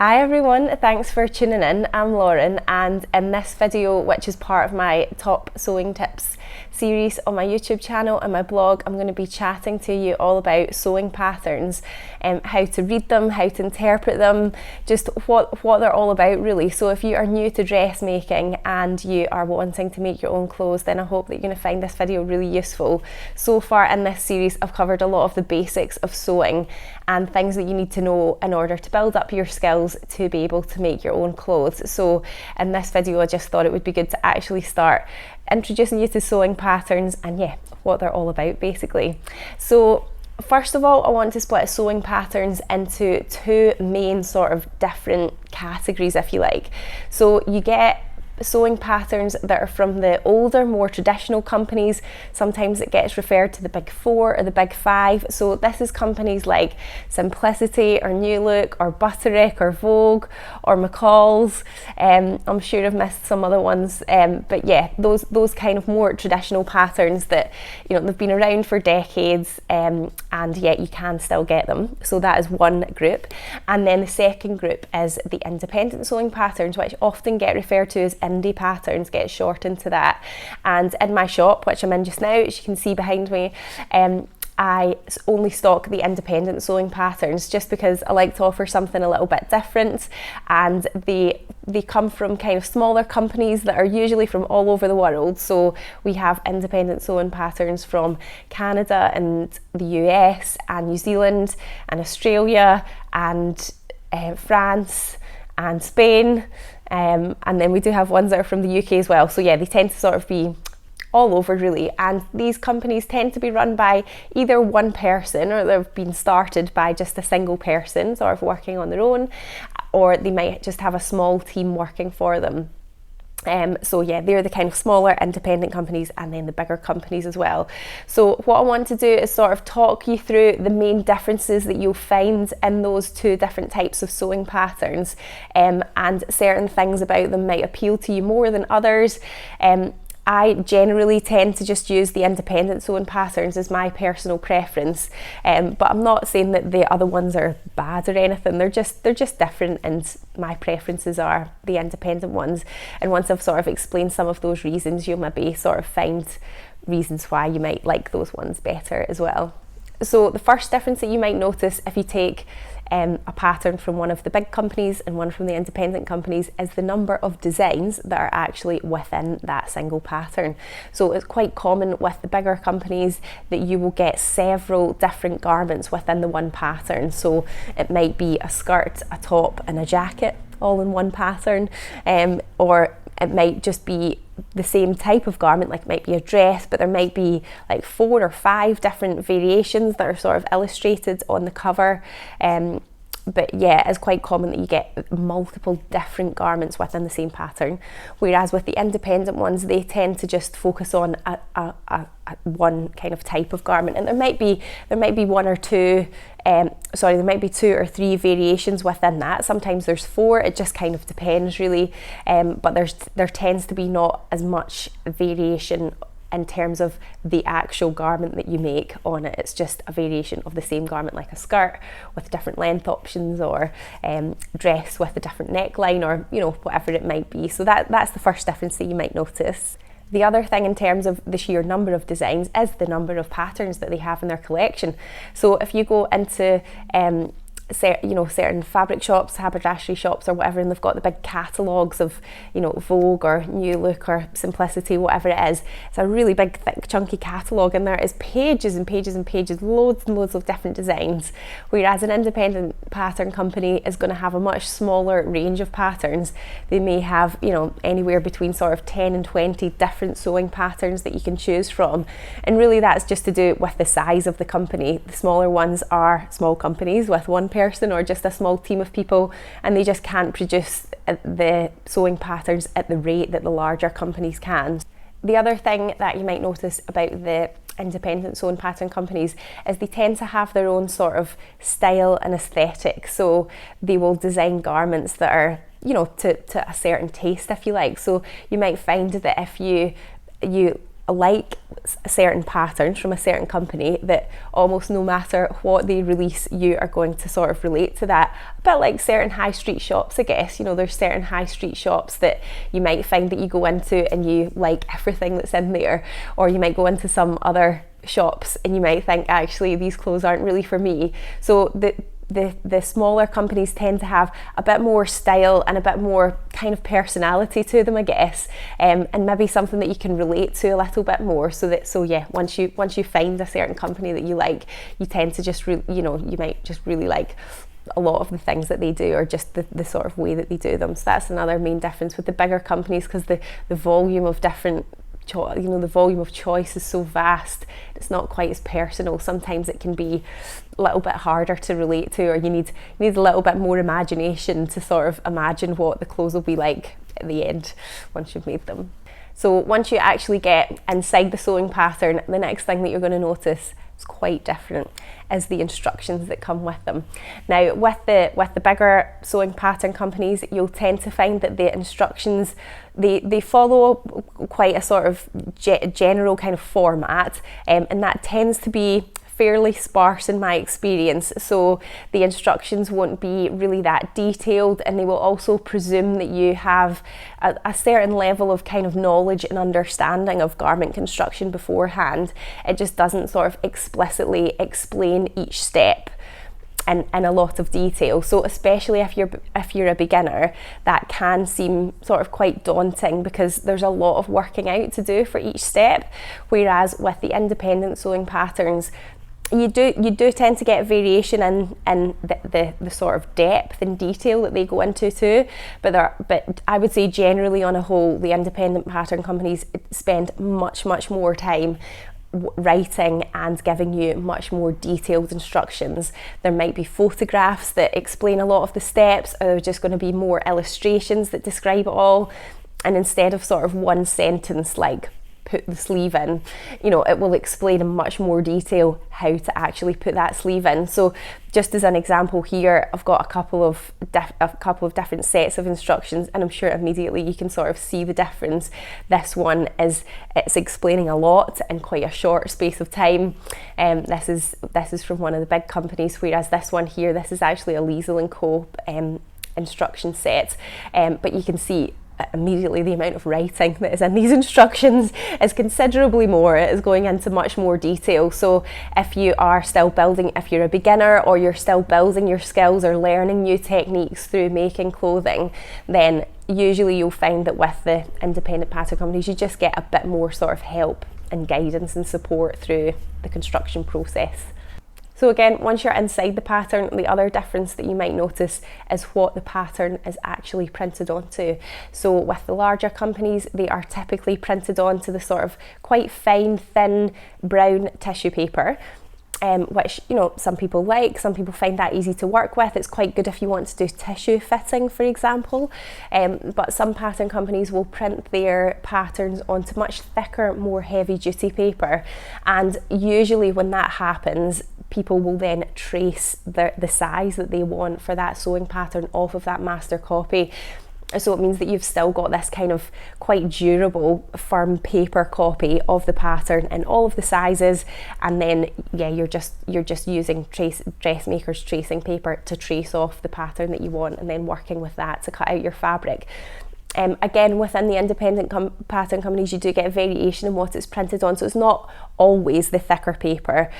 Hi everyone, thanks for tuning in. I'm Lauren, and in this video, which is part of my top sewing tips series on my YouTube channel and my blog, I'm going to be chatting to you all about sewing patterns, how to read them, how to interpret them, just what they're all about really. So if you are new to dressmaking and you are wanting to make your own clothes, then I hope that you're going to find this video really useful. So far in this series, I've covered a lot of the basics of sewing and things that you need to know in order to build up your skills to be able to make your own clothes. So in this video, I just thought it would be good to actually start introducing you to sewing patterns and what they're all about basically. So first of all, I want to split sewing patterns into two main sort of different categories, if you like. So you get sewing patterns that are from the older, more traditional companies. Sometimes it gets referred to the big four or the big five. So this is companies like Simplicity or New Look or Butterick or Vogue or McCall's. I'm sure I've missed some other ones, but yeah, those kind of more traditional patterns that, you know, they've been around for decades, and yet you can still get them. So that is one group. And then the second group is the independent sewing patterns, which often get referred to as indie patterns, get shortened to that. And in my shop, which I'm in just now, as you can see behind me, I only stock the independent sewing patterns just because I like to offer something a little bit different, and they come from kind of smaller companies that are usually from all over the world. So we have independent sewing patterns from Canada and the US and New Zealand and Australia and France and Spain, and then we do have ones that are from the UK as well. So yeah, they tend to sort of be all over really, and these companies tend to be run by either one person, or they've been started by just a single person sort of working on their own, or they might just have a small team working for them. So yeah, they're the kind of smaller independent companies, and then the bigger companies as well. So what I want to do is sort of talk you through the main differences that you'll find in those two different types of sewing patterns, and certain things about them might appeal to you more than others. I generally tend to just use the independent sewing patterns as my personal preference, but I'm not saying that the other ones are bad or anything. They're just different, and my preferences are the independent ones. And once I've sort of explained some of those reasons, you'll maybe sort of find reasons why you might like those ones better as well. So the first difference that you might notice if you take a pattern from one of the big companies and one from the independent companies is the number of designs that are actually within that single pattern. So it's quite common with the bigger companies that you will get several different garments within the one pattern. So it might be a skirt, a top and a jacket all in one pattern, or it might just be the same type of garment, like it might be a dress, but there might be like 4 or 5 different variations that are sort of illustrated on the cover. But yeah, it's quite common that you get multiple different garments within the same pattern. Whereas with the independent ones, they tend to just focus on a one kind of type of garment, and there might be 1 or 2. There might be 2 or 3 variations within that. Sometimes there's 4. It just kind of depends really. But there tends to be not as much variation in terms of the actual garment that you make on it. It's just a variation of the same garment, like a skirt with different length options, or dress with a different neckline, or whatever it might be. So that's the first difference that you might notice. The other thing in terms of the sheer number of designs is the number of patterns that they have in their collection. So if you go into certain fabric shops, haberdashery shops or whatever, and they've got the big catalogues of Vogue or New Look or Simplicity, whatever it is, it's a really big thick chunky catalogue, and there is pages and pages and pages, loads and loads of different designs. Whereas an independent pattern company is going to have a much smaller range of patterns. They may have anywhere between sort of 10 and 20 different sewing patterns that you can choose from, and really that's just to do with the size of the company. The smaller ones are small companies with one person or just a small team of people, and they just can't produce the sewing patterns at the rate that the larger companies can. The other thing that you might notice about the independent sewing pattern companies is they tend to have their own sort of style and aesthetic. So they will design garments that are to a certain taste, if you like. So you might find that if you like certain patterns from a certain company that almost no matter what they release, you are going to sort of relate to that. A bit like certain high street shops, I guess. You know, there's certain high street shops that you might find that you go into and you like everything that's in there, or you might go into some other shops and you might think, actually these clothes aren't really for me. So the smaller companies tend to have a bit more style and a bit more kind of personality to them, I guess, and maybe something that you can relate to a little bit more. So yeah, once you find a certain company that you like, you tend to just you might just really like a lot of the things that they do, or just the sort of way that they do them. So that's another main difference with the bigger companies, because the volume of different the volume of choice is so vast, it's not quite as personal. Sometimes it can be a little bit harder to relate to, or you need a little bit more imagination to sort of imagine what the clothes will be like at the end once you've made them. So once you actually get inside the sewing pattern, the next thing that you're going to notice is quite different, is the instructions that come with them. Now with the bigger sewing pattern companies, you'll tend to find that the instructions, they follow quite a sort of general kind of format, and that tends to be fairly sparse in my experience. So the instructions won't be really that detailed, and they will also presume that you have a certain level of kind of knowledge and understanding of garment construction beforehand. It just doesn't sort of explicitly explain each step in a lot of detail. So especially if you're a beginner, that can seem sort of quite daunting, because there's a lot of working out to do for each step. Whereas with the independent sewing patterns, you do tend to get variation in the sort of depth and detail that they go into too, but I would say generally on a whole, the independent pattern companies spend much more time writing and giving you much more detailed instructions. There might be photographs that explain a lot of the steps, or there's just going to be more illustrations that describe it all, and instead of sort of one sentence like put the sleeve in, it will explain in much more detail how to actually put that sleeve in. So just as an example here, I've got a couple of different sets of instructions, and I'm sure immediately you can sort of see the difference. This one it's explaining a lot in quite a short space of time. This is from one of the big companies, whereas this one here, this is actually a Liesl & Co. Instruction set, but you can see immediately the amount of writing that is in these instructions is considerably more. It is going into much more detail. So if you're a beginner, or you're still building your skills or learning new techniques through making clothing, then usually you'll find that with the independent pattern companies, you just get a bit more sort of help and guidance and support through the construction process. So again, once you're inside the pattern, the other difference that you might notice is what the pattern is actually printed onto. So with the larger companies, they are typically printed onto the sort of quite fine, thin brown tissue paper, which some people like, some people find that easy to work with. It's quite good if you want to do tissue fitting, for example, but some pattern companies will print their patterns onto much thicker, more heavy duty paper, and usually when that happens, people will then trace the size that they want for that sewing pattern off of that master copy. So it means that you've still got this kind of quite durable, firm paper copy of the pattern in all of the sizes, and then you're just using dressmaker's tracing paper to trace off the pattern that you want, and then working with that to cut out your fabric. Again, within the independent pattern companies, you do get variation in what it's printed on, so it's not always the thicker paper.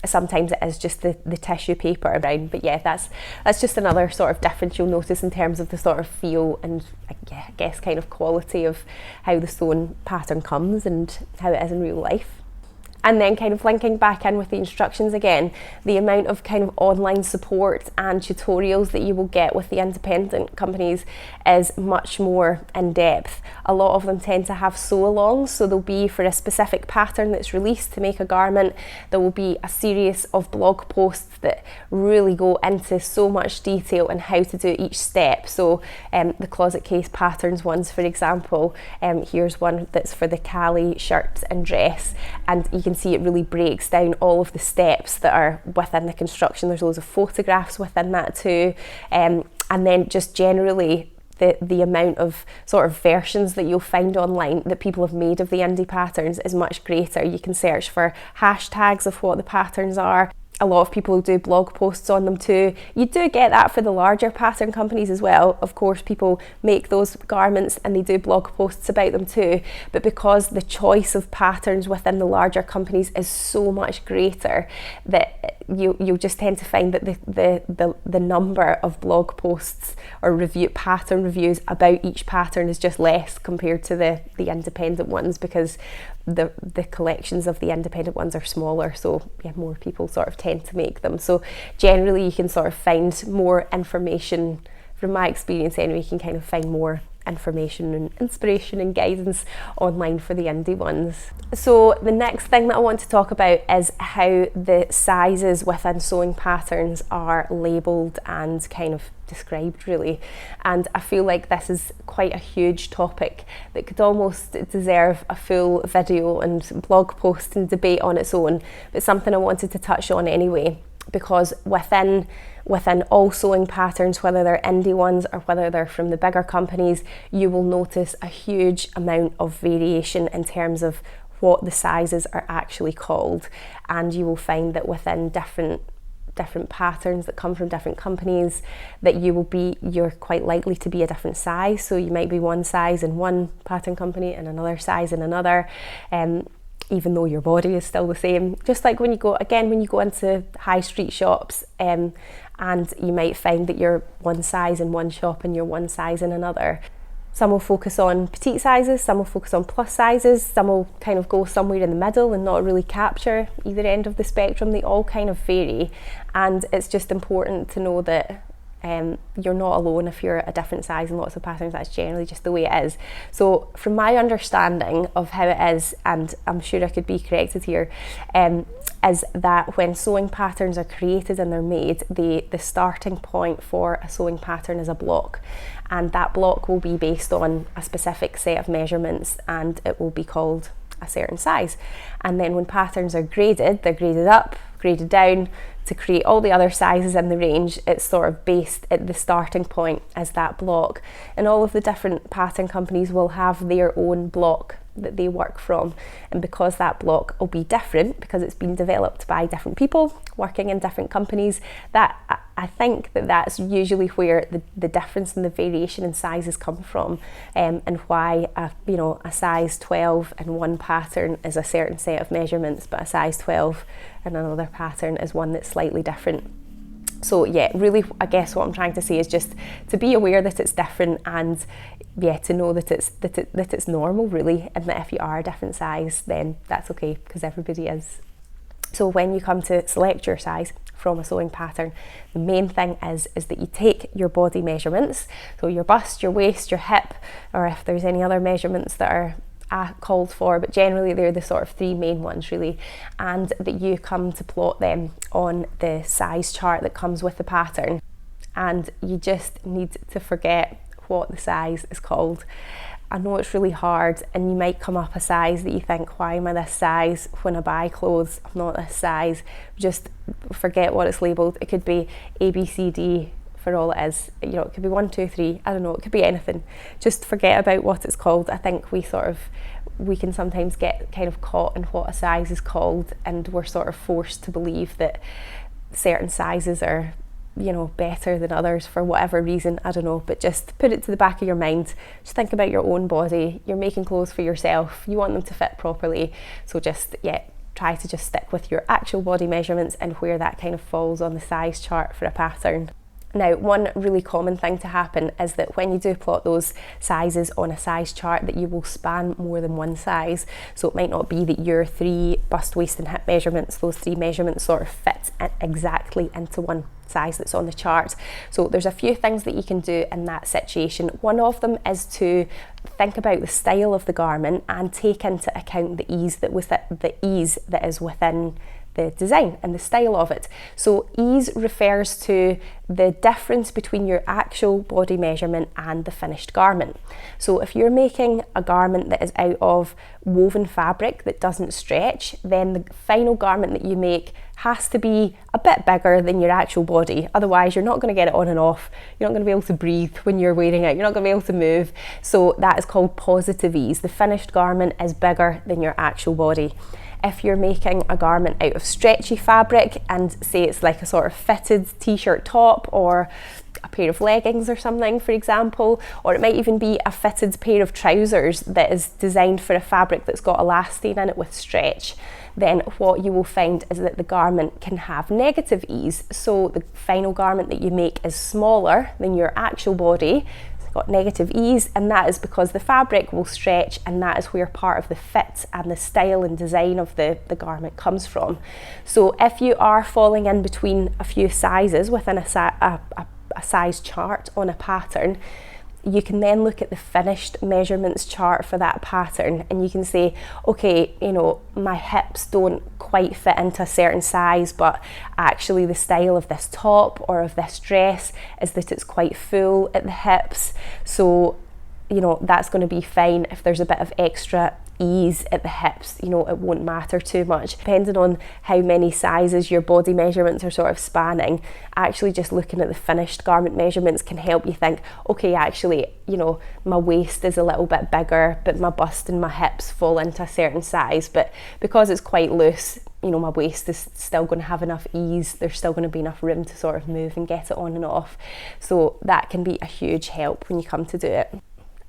Sometimes it is just the tissue paper around, but yeah, that's just another sort of difference you'll notice in terms of the sort of feel and I guess kind of quality of how the sewn pattern comes and how it is in real life. And then kind of linking back in with the instructions again, the amount of kind of online support and tutorials that you will get with the independent companies is much more in depth. A lot of them tend to have sew-alongs, so there'll be, for a specific pattern that's released to make a garment, there will be a series of blog posts that really go into so much detail and how to do each step. So the closet case patterns ones, for example, here's one that's for the Cali shirt and dress, and you can see it really breaks down all of the steps that are within the construction. There's loads of photographs within that too, and then just generally the amount of sort of versions that you'll find online that people have made of the indie patterns is much greater. You can search for hashtags of what the patterns are. A lot of people do blog posts on them too. You do get that for the larger pattern companies as well. Of course, people make those garments and they do blog posts about them too. But because the choice of patterns within the larger companies is so much greater, that you'll just tend to find that the number of blog posts or pattern reviews about each pattern is just less compared to the independent ones, because the collections of the independent ones are smaller, so yeah, more people sort of tend to make them. So generally you can sort of find more information, from my experience anyway, you can kind of find more information and inspiration and guidance online for the indie ones. So the next thing that I want to talk about is how the sizes within sewing patterns are labelled and kind of described, really. And I feel like this is quite a huge topic that could almost deserve a full video and blog post and debate on its own, but something I wanted to touch on anyway, because within all sewing patterns, whether they're indie ones or whether they're from the bigger companies, you will notice a huge amount of variation in terms of what the sizes are actually called. And you will find that within different patterns that come from different companies, that you're quite likely to be a different size. So you might be one size in one pattern company and another size in another, even though your body is still the same. Just like when you go into high street shops, and you might find that you're one size in one shop and you're one size in another. Some will focus on petite sizes, some will focus on plus sizes, some will kind of go somewhere in the middle and not really capture either end of the spectrum. They all kind of vary, and it's just important to know that you're not alone if you're a different size in lots of patterns. That's generally just the way it is. So from my understanding of how it is, and I'm sure I could be corrected here, is that when sewing patterns are created and they're made, the starting point for a sewing pattern is a block, and that block will be based on a specific set of measurements, and it will be called a certain size. And then when patterns are graded, they're graded up, graded down, to create all the other sizes in the range. It's sort of based at the starting point as that block, and all of the different pattern companies will have their own block that they work from. And because that block will be different, because it's been developed by different people working in different companies, that I think that's usually where the difference and the variation in sizes come from, and why a size 12 in one pattern is a certain set of measurements, but a size 12 in another pattern is one that's slightly different. So yeah, really, I guess what I'm trying to say is just to be aware that it's different, and yeah, to know that it's normal, really, and that if you are a different size, then that's okay, because everybody is. So when you come to select your size from a sewing pattern, the main thing is that you take your body measurements, so your bust, your waist, your hip, or if there's any other measurements that are called for, but generally they're the sort of three main ones, really, and that you come to plot them on the size chart that comes with the pattern. And you just need to forget what the size is called. I know it's really hard, and you might come up a size that you think, why am I this size? When I buy clothes, I'm not this size. Just forget what it's labelled. It could be A, B, C, D for all it is. It could be 1, 2, 3, I don't know, it could be anything. Just forget about what it's called. I think we can sometimes get kind of caught in what a size is called, and we're sort of forced to believe that certain sizes are better than others for whatever reason. I don't know, but just put it to the back of your mind. Just think about your own body. You're making clothes for yourself, you want them to fit properly, so just try to just stick with your actual body measurements and where that kind of falls on the size chart for a pattern. Now, one really common thing to happen is that when you do plot those sizes on a size chart, that you will span more than one size. So it might not be that your 3 bust, waist and hip measurements, those 3 measurements sort of fit exactly into one size that's on the chart. So there's a few things that you can do in that situation. One of them is to think about the style of the garment and take into account the ease that is within the design and the style of it. So ease refers to the difference between your actual body measurement and the finished garment. So if you're making a garment that is out of woven fabric that doesn't stretch, then the final garment that you make has to be a bit bigger than your actual body. Otherwise, you're not going to get it on and off. You're not going to be able to breathe when you're wearing it. You're not going to be able to move. So that is called positive ease. The finished garment is bigger than your actual body. If you're making a garment out of stretchy fabric, and say it's like a sort of fitted t-shirt top or a pair of leggings or something, for example, or it might even be a fitted pair of trousers that is designed for a fabric that's got elastane in it with stretch, then what you will find is that the garment can have negative ease. So the final garment that you make is smaller than your actual body. Got negative ease, and that is because the fabric will stretch, and that is where part of the fit and the style and design of the garment comes from. So if you are falling in between a few sizes within a size chart on a pattern, you can then look at the finished measurements chart for that pattern, and you can say, okay, you know, my hips don't quite fit into a certain size, but actually the style of this top or of this dress is that it's quite full at the hips. So, you know, that's going to be fine. If there's a bit of extra ease at the hips, you know, it won't matter too much. Depending on how many sizes your body measurements are sort of spanning, actually just looking at the finished garment measurements can help you think, okay, actually, you know, my waist is a little bit bigger, but my bust and my hips fall into a certain size, but because it's quite loose, you know, my waist is still going to have enough ease. There's still going to be enough room to sort of move and get it on and off. So that can be a huge help when you come to do it.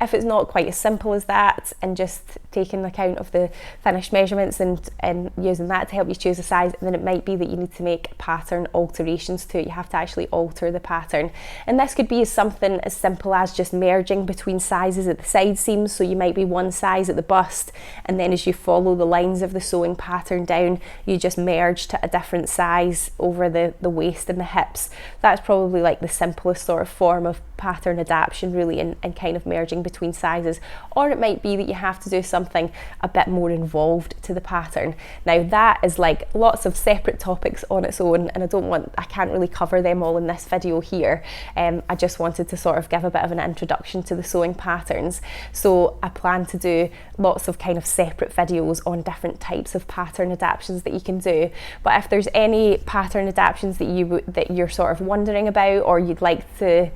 If it's not quite as simple as that, and just taking account of the finished measurements and using that to help you choose a size, then it might be that you need to make pattern alterations to it. You have to actually alter the pattern. And this could be something as simple as just merging between sizes at the side seams. So you might be one size at the bust, and then as you follow the lines of the sewing pattern down, you just merge to a different size over the waist and the hips. That's probably like the simplest sort of form of pattern adaptation, really, and kind of merging between sizes. Or it might be that you have to do something a bit more involved to the pattern. Now that is like lots of separate topics on its own, and I can't really cover them all in this video here. I just wanted to sort of give a bit of an introduction to the sewing patterns. So I plan to do lots of kind of separate videos on different types of pattern adaptations that you can do. But if there's any pattern adaptations that you're sort of wondering about, or you'd like to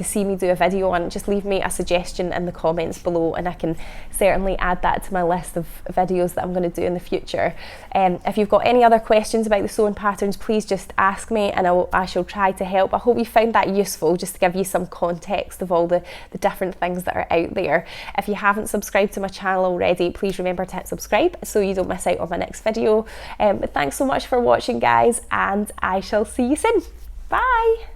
see me do a video on, just leave me a suggestion in the comments below, and I can certainly add that to my list of videos that I'm going to do in the future. If you've got any other questions about the sewing patterns, please just ask me, and I shall try to help. I hope you found that useful, just to give you some context of all the different things that are out there. If you haven't subscribed to my channel already, please remember to hit subscribe so you don't miss out on my next video. But thanks so much for watching, guys, and I shall see you soon. Bye!